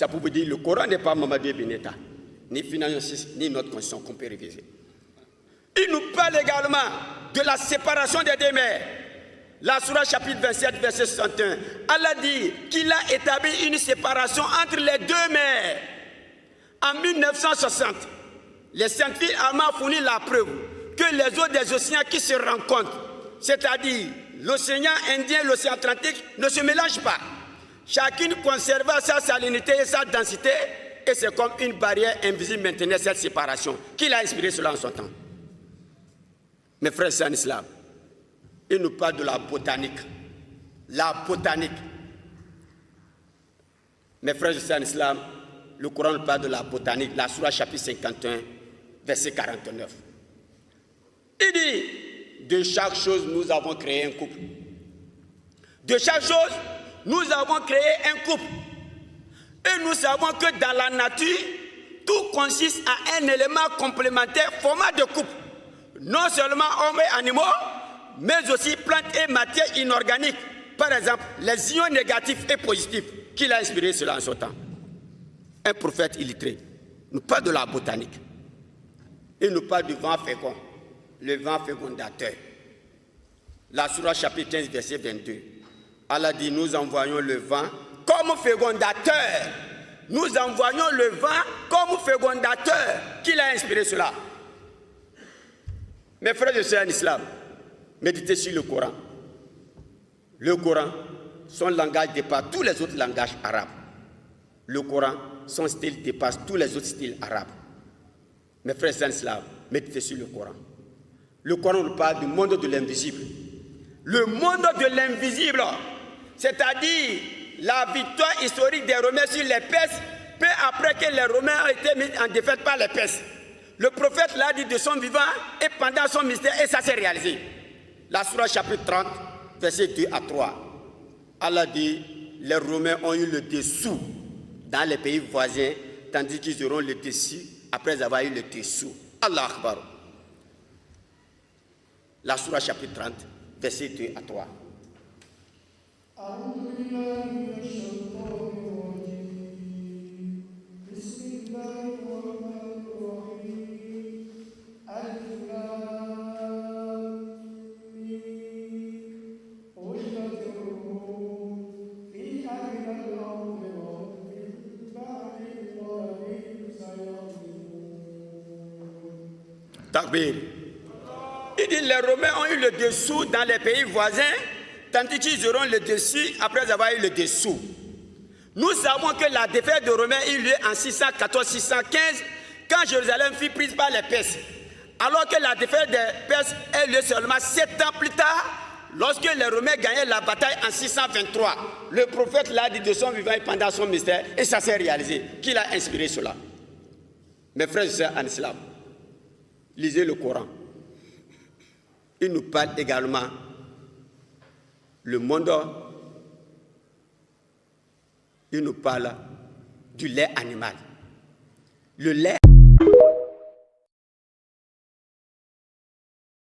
C'est pour vous dire le Coran n'est pas Mamadou Beneta, ni financier, ni notre constitution qu'on peut réviser. Il nous parle également de la séparation des deux mers. La Sourate chapitre 27, verset 61. Allah dit qu'il a établi une séparation entre les deux mers. En 1960, les scientifiques allemands ont fourni la preuve que les eaux des océans qui se rencontrent, c'est-à-dire l'océan Indien et l'océan Atlantique, ne se mélangent pas. Chacune conserva sa salinité et sa densité, et c'est comme une barrière invisible maintenait cette séparation. Qui l'a inspiré cela en son temps? Mes frères, c'est en islam. Il nous parle de la botanique. La botanique. Mes frères, c'est en islam. Le Coran nous parle de la botanique. La Sourate chapitre 51, verset 49. Il dit, de chaque chose, nous avons créé un couple. De chaque chose, nous avons créé un couple. Et nous savons que dans la nature, tout consiste à un élément complémentaire, format de couple. Non seulement hommes et animaux, mais aussi plantes et matières inorganiques. Par exemple, les ions négatifs et positifs. Qui l'a inspiré cela en son temps? Un prophète illettré. Nous parle de la botanique. Il nous parle du vent fécond, le vent fécondateur. La Sourate chapitre 15, verset 22. Allah dit, nous envoyons le vent comme fécondateur. Nous envoyons le vent comme fécondateur. Qui l'a inspiré cela? Mes frères et sœurs en islam, méditez sur le Coran. Le Coran, son langage dépasse tous les autres langages arabes. Le Coran, son style dépasse tous les autres styles arabes. Mes frères et sœurs en islam, méditez sur le Coran. Le Coran nous parle du monde de l'invisible. Le monde de l'invisible, c'est-à-dire la victoire historique des Romains sur les Perses, peu après que les Romains ont été mis en défaite par les Perses. Le prophète l'a dit de son vivant et pendant son mystère, et ça s'est réalisé. La Sourate chapitre 30, versets 2 à 3. Allah dit, les Romains ont eu le dessous dans les pays voisins, tandis qu'ils auront le dessus après avoir eu le dessous. Allah Akbar. La Sourate chapitre 30, versets 2 à 3. Takbir. Il dit les Romains ont eu le dessous dans les pays voisins, tandis qu'ils auront le dessus après avoir eu le dessous. Nous savons que la défaite des Romains eut lieu en 614-615, quand Jérusalem fut prise par les Perses. Alors que la défaite des Perses a eu lieu seulement 7 ans plus tard, lorsque les Romains gagnaient la bataille en 623. Le prophète l'a dit de son vivant et pendant son mystère, et ça s'est réalisé. Qui l'a inspiré cela? Mes frères et sœurs en islam, lisez le Coran. Il nous parle également le monde. Il nous parle du lait animal. Le lait